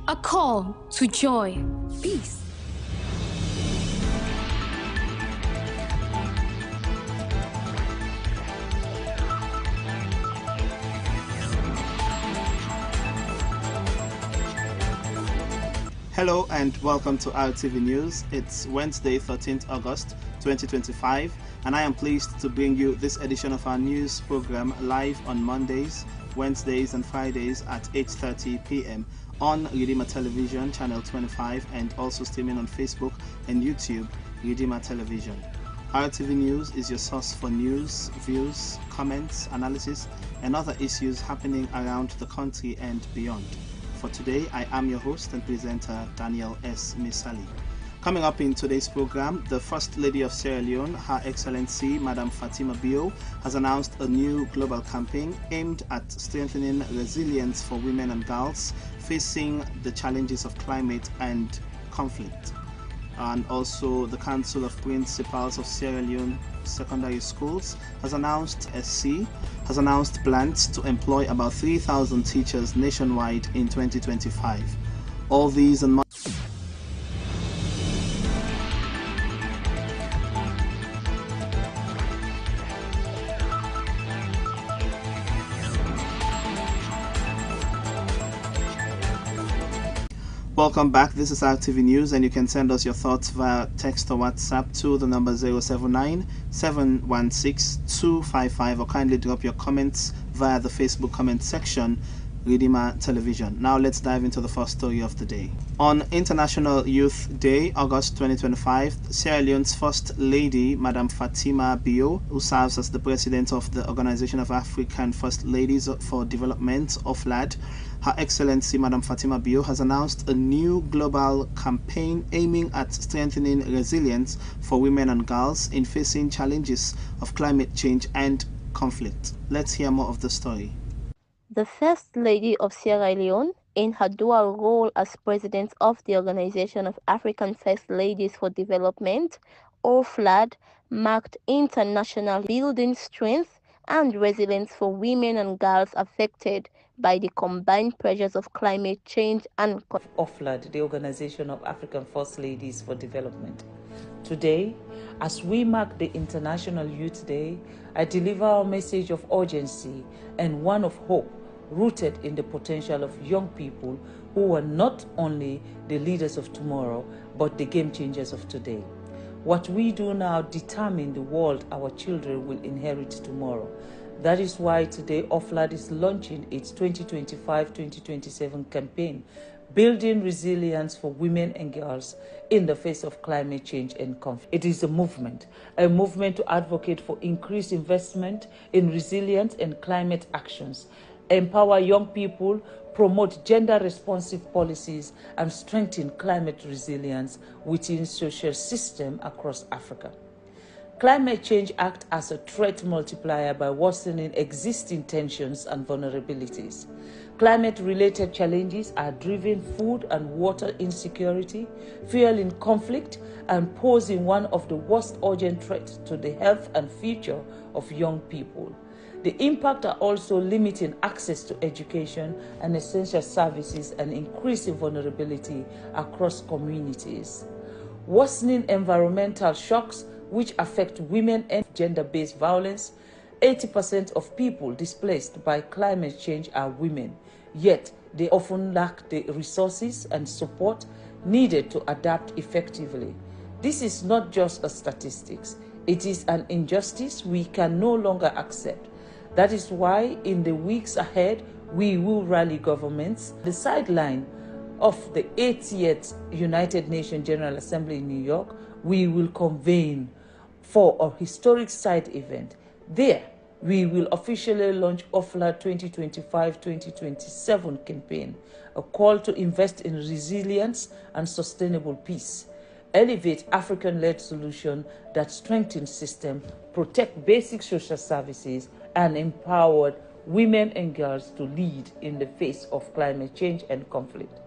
A call to joy, peace. Hello and welcome to RTV News. It's Wednesday, 13th August 2025, and I am pleased to bring you this edition of our news program live on Mondays, Wednesdays and Fridays at 8:30 p.m. on Redeemer Television, channel 25, and also streaming on Facebook and YouTube, Redeemer Television. RTV News is your source for news, views, comments, analysis, and other issues happening around the country and beyond. For today, I am your host and presenter, Daniel S. Misali. Coming up in today's program, the First Lady of Sierra Leone, Her Excellency Madam Fatima Bio, has announced a new global campaign aimed at strengthening resilience for women and girls facing the challenges of climate and conflict. And also, the Council of Principals of Sierra Leone Secondary Schools has announced plans to employ about 3,000 teachers nationwide in 2025. All these and more. Welcome back. This is RTV News, and you can send us your thoughts via text or WhatsApp to the number 079 716 255, or kindly drop your comments via the Facebook comment section, Redeemer Television. Now let's dive into the first story of the day. On International Youth Day, August 2025, Sierra Leone's First Lady, Madam Fatima Bio, who serves as the president of the Organization of African First Ladies for Development, OFLAD, Her Excellency Madam Fatima Bio, has announced a new global campaign aiming at strengthening resilience for women and girls in facing challenges of climate change and conflict. Let's hear more of the story. The First Lady of Sierra Leone, in her dual role as President of the Organization of African First Ladies for Development, OFLAD, marked International Building Strength and Resilience for Women and Girls Affected by the Combined Pressures of Climate Change and OFLAD, the Organization of African First Ladies for Development. Today, as we mark the International Youth Day, I deliver a message of urgency and one of hope, rooted in the potential of young people who are not only the leaders of tomorrow, but the game changers of today. What we do now determines the world our children will inherit tomorrow. That is why today OFLAD is launching its 2025-2027 campaign, Building Resilience for Women and Girls in the Face of Climate Change and Conflict. It is a movement to advocate for increased investment in resilience and climate actions, empower young people, promote gender-responsive policies, and strengthen climate resilience within social systems across Africa. Climate change acts as a threat multiplier by worsening existing tensions and vulnerabilities. Climate-related challenges are driving food and water insecurity, fueling conflict, and posing one of the worst urgent threats to the health and future of young people. The impact are also limiting access to education and essential services and increasing vulnerability across communities. Worsening environmental shocks, which affect women and gender-based violence. 80% of people displaced by climate change are women, yet they often lack the resources and support needed to adapt effectively. This is not just a statistics, it is an injustice we can no longer accept. That is why in the weeks ahead, we will rally governments. The sideline of the 80th United Nations General Assembly in New York, we will convene for a historic side event. There, we will officially launch OFLAD 2025-2027 campaign, a call to invest in resilience and sustainable peace, elevate African-led solutions that strengthen systems, protect basic social services, and empower women and girls to lead in the face of climate change and conflict,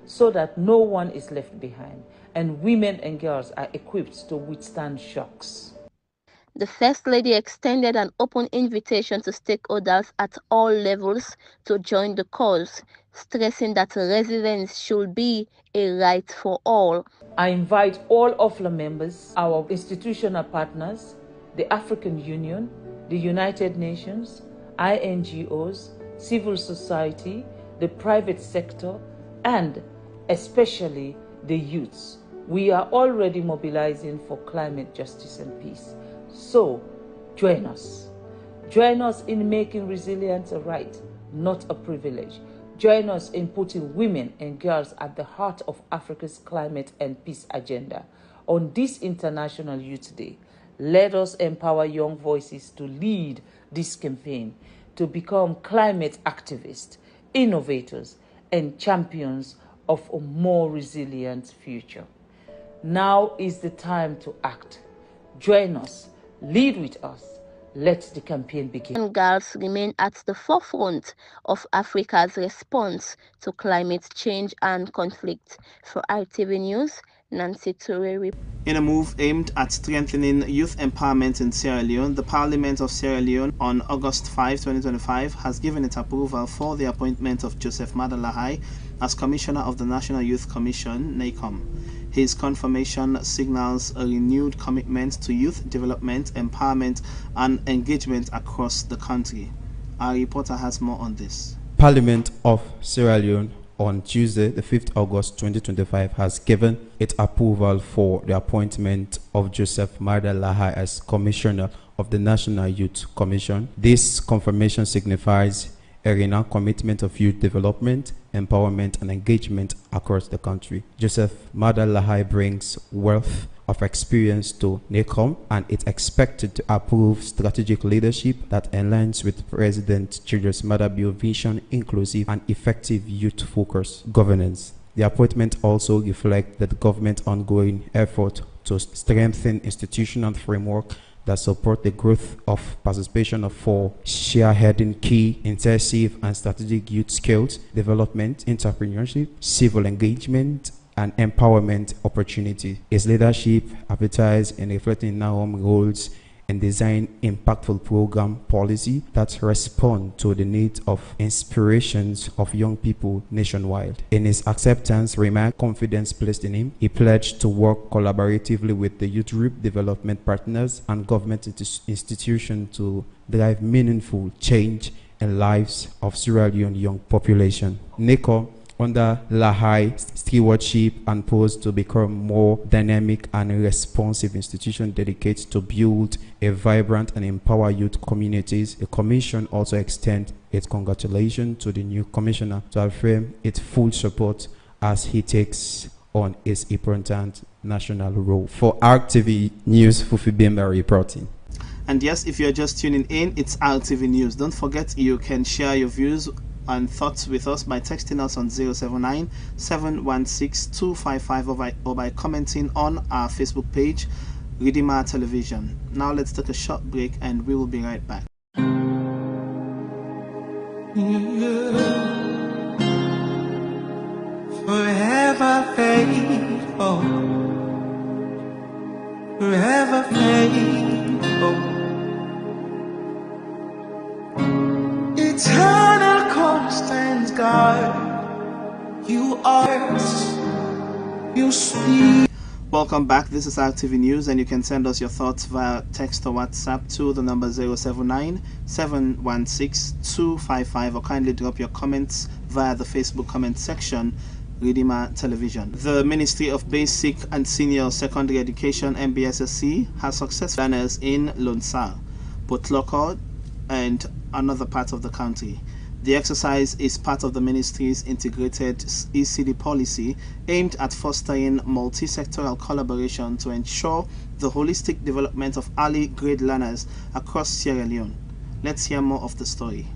so that no one is left behind and women and girls are equipped to withstand shocks. The First Lady extended an open invitation to stakeholders at all levels to join the cause, stressing that residence should be a right for all. I invite all OFLA members, our institutional partners, the African Union, the United Nations, INGOs, civil society, the private sector, and especially the youths. We are already mobilizing for climate justice and peace. So, join us. Join us in making resilience a right, not a privilege. Join us in putting women and girls at the heart of Africa's climate and peace agenda. On this International Youth Day, let us empower young voices to lead this campaign, to become climate activists, innovators, and champions of a more resilient future. Now is the time to act. Join us. Lead with us. Let the campaign begin. Girls remain at the forefront of Africa's response to climate change and conflict. For RTV News, Nancy Toure. In a move aimed at strengthening youth empowerment in Sierra Leone, the Parliament of Sierra Leone on August 5, 2025 has given its approval for the appointment of Joseph Mada Lahai as Commissioner of the National Youth Commission, NACOM. His confirmation signals a renewed commitment to youth development, empowerment, and engagement across the country. Our reporter has more on this. Parliament of Sierra Leone on Tuesday, the 5th August 2025, has given its approval for the appointment of Joseph Mada Lahai as Commissioner of the National Youth Commission. This confirmation signifies a renewed commitment of youth development, empowerment, and engagement across the country. Joseph Mada Lahai brings wealth of experience to NACOM, and it's expected to approve strategic leadership that aligns with President Julius Maada Bio's vision, inclusive and effective youth-focused governance. The appointment also reflects the government's ongoing effort to strengthen institutional framework that support the growth of participation of four spearheading key intensive and strategic youth skills development, entrepreneurship, civil engagement, and empowerment opportunity. His leadership appetite in reflecting NACOM roles and design impactful program policy that respond to the needs of inspirations of young people nationwide. In his acceptance remark, confidence placed in him, he pledged to work collaboratively with the youth group, development partners, and government institutions to drive meaningful change in lives of Sierra Leone young population. NACOM under Lahai stewardship and poised to become more dynamic and responsive institution dedicated to build a vibrant and empower youth communities. The commission also extends its congratulations to the new commissioner to affirm its full support as he takes on his important national role. For RTV News, Fufi Bemba reporting. And yes, if you're just tuning in, it's RTV News. Don't forget you can share your views and thoughts with us by texting us on 079 716 255 or by commenting on our Facebook page, Redeemer Television. Now let's take a short break and we will be right back. Forever faithful, forever faithful, eternal constant God, you are, you speak. Welcome back. This is RTV News, and you can send us your thoughts via text or WhatsApp to the number 079 716 255, or kindly drop your comments via the Facebook comment section, Redeemer Television. The Ministry of Basic and Senior Secondary Education, MBSSC, has successful learners in Lonsar, Botloko, and another part of the country. The exercise is part of the ministry's integrated ECD policy aimed at fostering multi-sectoral collaboration to ensure the holistic development of early grade learners across Sierra Leone. Let's hear more of the story.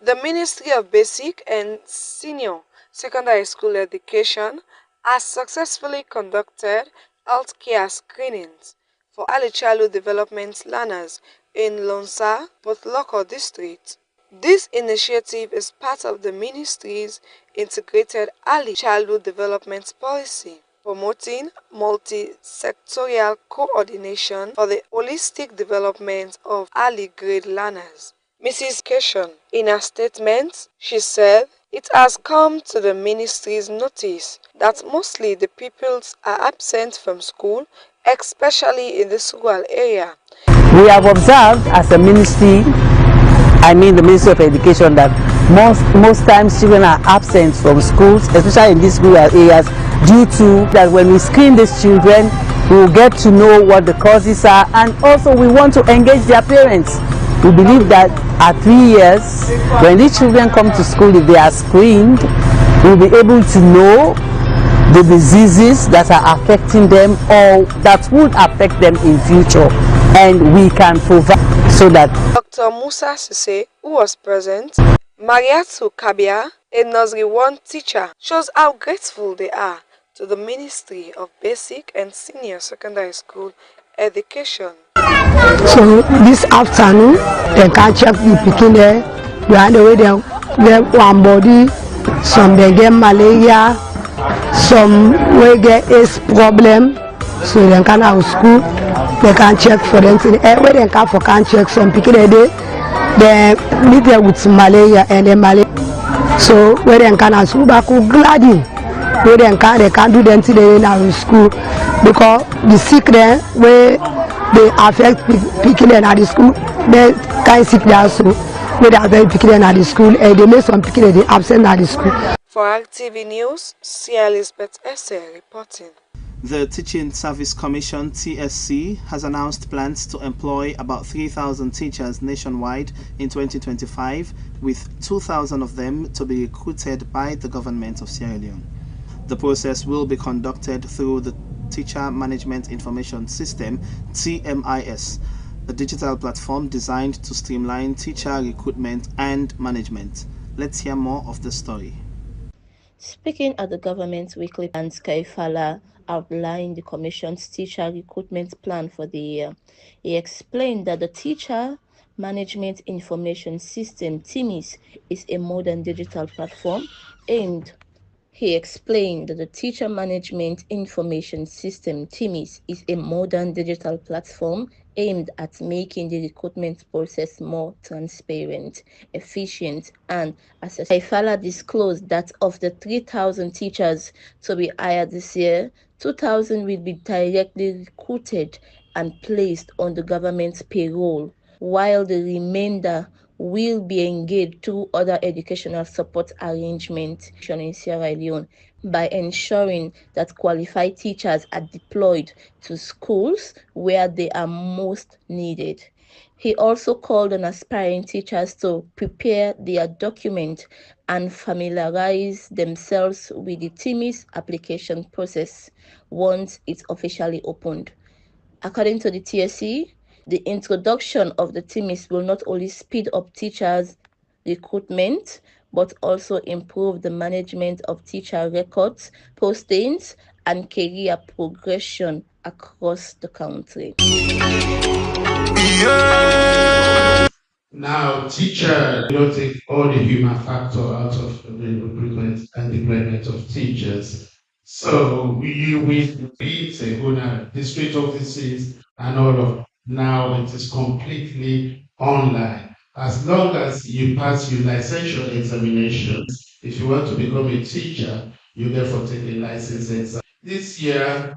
The Ministry of Basic and Senior Secondary School Education has successfully conducted healthcare screenings for early childhood development learners in Lonsar, Botloko district. This initiative is part of the ministry's integrated early childhood development policy. promoting multi-sectorial coordination for the holistic development of early grade learners. Mrs. Cation, in her statement, she said, "It has come to the ministry's notice that mostly the pupils are absent from school, especially in the rural area." We have observed as a ministry, the Ministry of Education, that most times children are absent from schools, especially in these rural areas, due to that when we screen these children, we will get to know what the causes are, and also we want to engage their parents. We believe that at 3 years, when these children come to school, if they are screened, we'll be able to know the diseases that are affecting them or that would affect them in future, and we can provide so that. Dr. Musa Sise, who was present, Mariatu Kabia, a Nursery 1 teacher, shows how grateful they are to the Ministry of Basic and Senior Secondary School Education. So this afternoon, they can check the pikin there. We are the way they one body, some they get malaria, some we get AIDS problem. So they can have school, they can check for them. Where they can check some pikin they meet there with malaria and the malaria. So where they can have school back glad in. Where they can do them till they in our school because the sick there where they affect people at the school, they can't sick there also. Where they affect people at the school and they make some people they absent at the school. For RTV News, Sia Elizabeth Esse reporting. The Teaching Service Commission (TSC) has announced plans to employ about 3,000 teachers nationwide in 2025, with 2,000 of them to be recruited by the government of Sierra Leone. The process will be conducted through the Teacher Management Information System (TMIS), a digital platform designed to streamline teacher recruitment and management. Let's hear more of the story. Speaking at the government's weekly plan, Skyfala outlined the Commission's teacher recruitment plan for the year. He explained that the Teacher Management Information System (TIMIS) is a modern digital platform aimed. He explained that the Teacher Management Information System (TIMIS) is a modern digital platform aimed at making the recruitment process more transparent, efficient, and accessible. Ifala disclosed that of the 3,000 teachers to be hired this year, 2,000 will be directly recruited and placed on the government's payroll, while the remainder will be engaged through other educational support arrangements in Sierra Leone by ensuring that qualified teachers are deployed to schools where they are most needed. He also called on aspiring teachers to prepare their document and familiarize themselves with the TIMIS application process once it's officially opened. According to the TSC, the introduction of the TIMIS will not only speed up teachers' recruitment, but also improve the management of teacher records, postings, and career progression across the country. Now, teacher, you don't take all the human factor out of the recruitment and deployment of teachers. So we the district offices and all of now it is completely online. As long as you pass your licensure examinations, if you want to become a teacher, you therefore take a license exam. This year,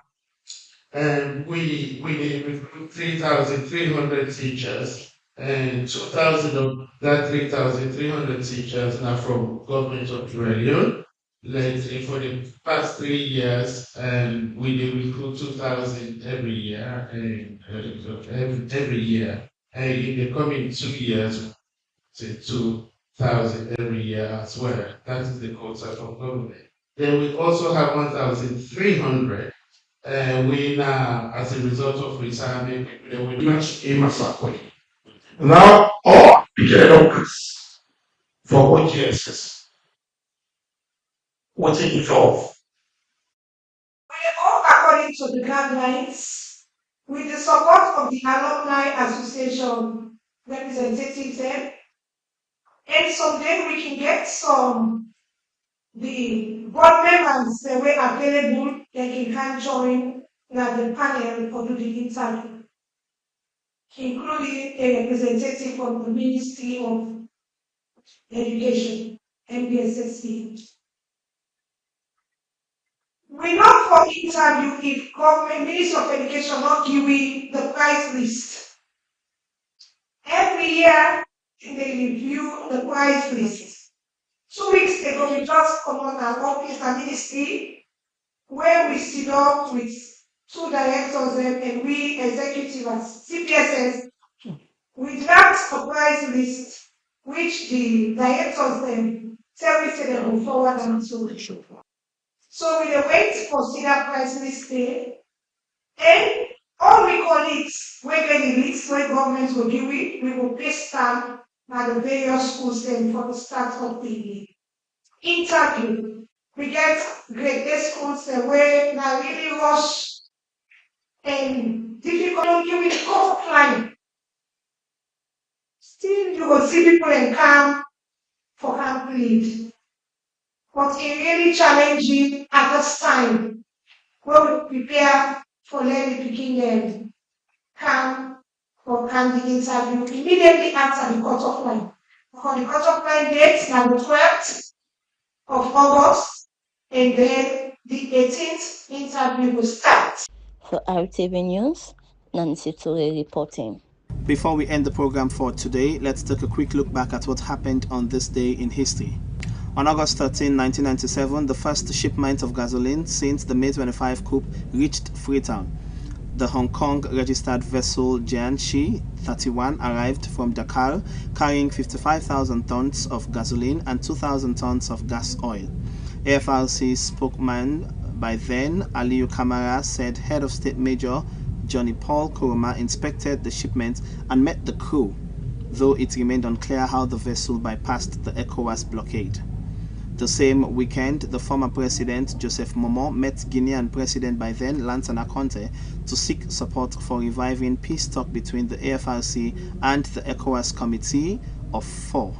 we recruit 3,300 teachers, and 2,000 of that 3,300 teachers are from government of Sierra Leone. Lately, for the past 3 years, we recruit 2,000 every year, every year. And in the coming 2 years, say 2,000 every year as well. That is the quota from government. Then we also have 1,300. We now, as a result of retirement, we much aim at now all developers for OGSs. What it involves. All according to the guidelines, with the support of the Alumni Association representatives there, and so then we can get the board members were available, they can join the panel for the interview, including a representative from the Ministry of Education, MPSSC. We know for interview if government Ministry of Education not giving the price list. Every year they review the price list. 2 weeks ago we just come on our office and ministry where we sit up with 2 directors and we executives as CPSS. We draft a price list which the directors then tell me they will forward and so on. So we wait for CEDA price list day, and all we colleagues, we get the list where government will give it, we will paste them at the various schools then for the start of the interview. We get grade A schools where now really rush and difficult giving cut line. Still you will see people in camp for camp lead. But it really challenging at this time when we prepare for learning beginning come for the interview immediately after the cutoff line. For the cutoff line date is the 12th of August, and then the 18th interview will start. For RTV News, Nancy Toure reporting. Before we end the program for today, let's take a quick look back at what happened on this day in history. On August 13, 1997, the first shipment of gasoline since the May 25 coup reached Freetown. The Hong Kong-registered vessel Jiangxi 31 arrived from Dakar, carrying 55,000 tons of gasoline and 2,000 tons of gas oil. AFRC spokesman by then, Aliyu Kamara, said Head of State Major Johnny Paul Kuruma inspected the shipment and met the crew, though it remained unclear how the vessel bypassed the ECOWAS blockade. The same weekend, the former president Joseph Momo met Guinean president by then Lansana Conte to seek support for reviving peace talk between the AFRC and the ECOWAS Committee of Four.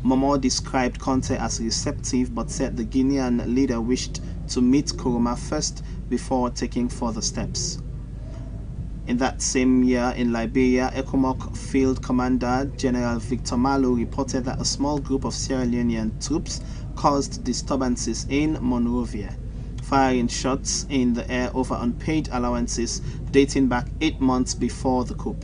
Momo described Conte as receptive but said the Guinean leader wished to meet Kuruma first before taking further steps. In that same year in Liberia, ECOMOG Field Commander General Victor Malo reported that a small group of Sierra Leonean troops caused disturbances in Monrovia, firing shots in the air over unpaid allowances dating back 8 months before the coup.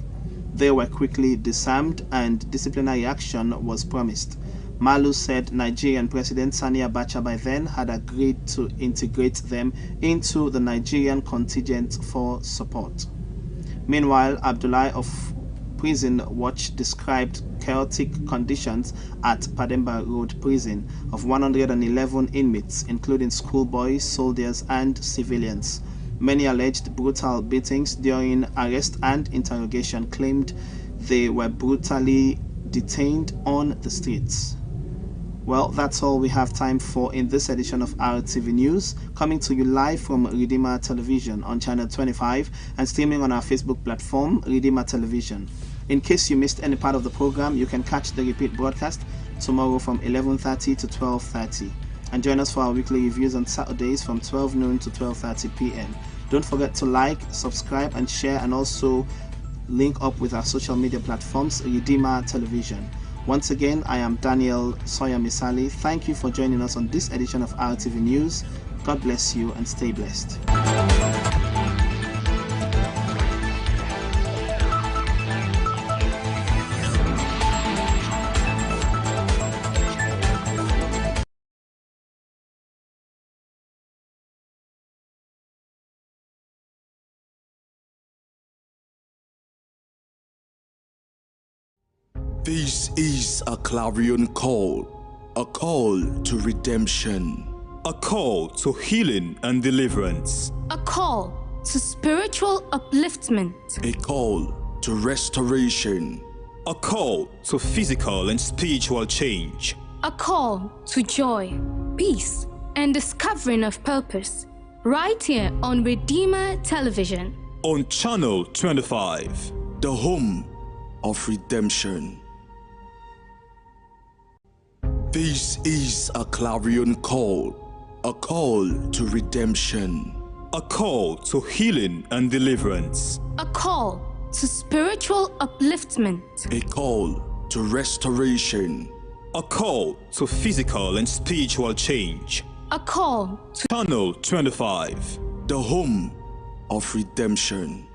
They were quickly disarmed and disciplinary action was promised. Malu said Nigerian President Sani Abacha by then had agreed to integrate them into the Nigerian contingent for support. Meanwhile, Abdullahi of Prison Watch described chaotic conditions at Pademba Road Prison of 111 inmates, including schoolboys, soldiers, and civilians. Many alleged brutal beatings during arrest and interrogation claimed they were brutally detained on the streets. Well, that's all we have time for in this edition of RTV News, coming to you live from Redeemer Television on channel 25 and streaming on our Facebook platform, Redeemer Television. In case you missed any part of the program, you can catch the repeat broadcast tomorrow from 11:30 to 12:30. And join us for our weekly reviews on Saturdays from 12 noon to 12:30 p.m. Don't forget to like, subscribe, and share, and also link up with our social media platforms, Redeemer Television. Once again, I am Daniel Sawyer Misali. Thank you for joining us on this edition of RTV News. God bless you and stay blessed. This is a clarion call, a call to redemption, a call to healing and deliverance, A call to spiritual upliftment. a call to restoration, a call to physical and spiritual change, A call to joy, peace, and discovering of purpose. Right here on Redeemer Television. on channel 25. the home of redemption. This is a clarion call, A call to redemption. A call to healing and deliverance. A call to spiritual upliftment. A call to restoration. A call to physical and spiritual change. A call to Channel 25, the home of redemption.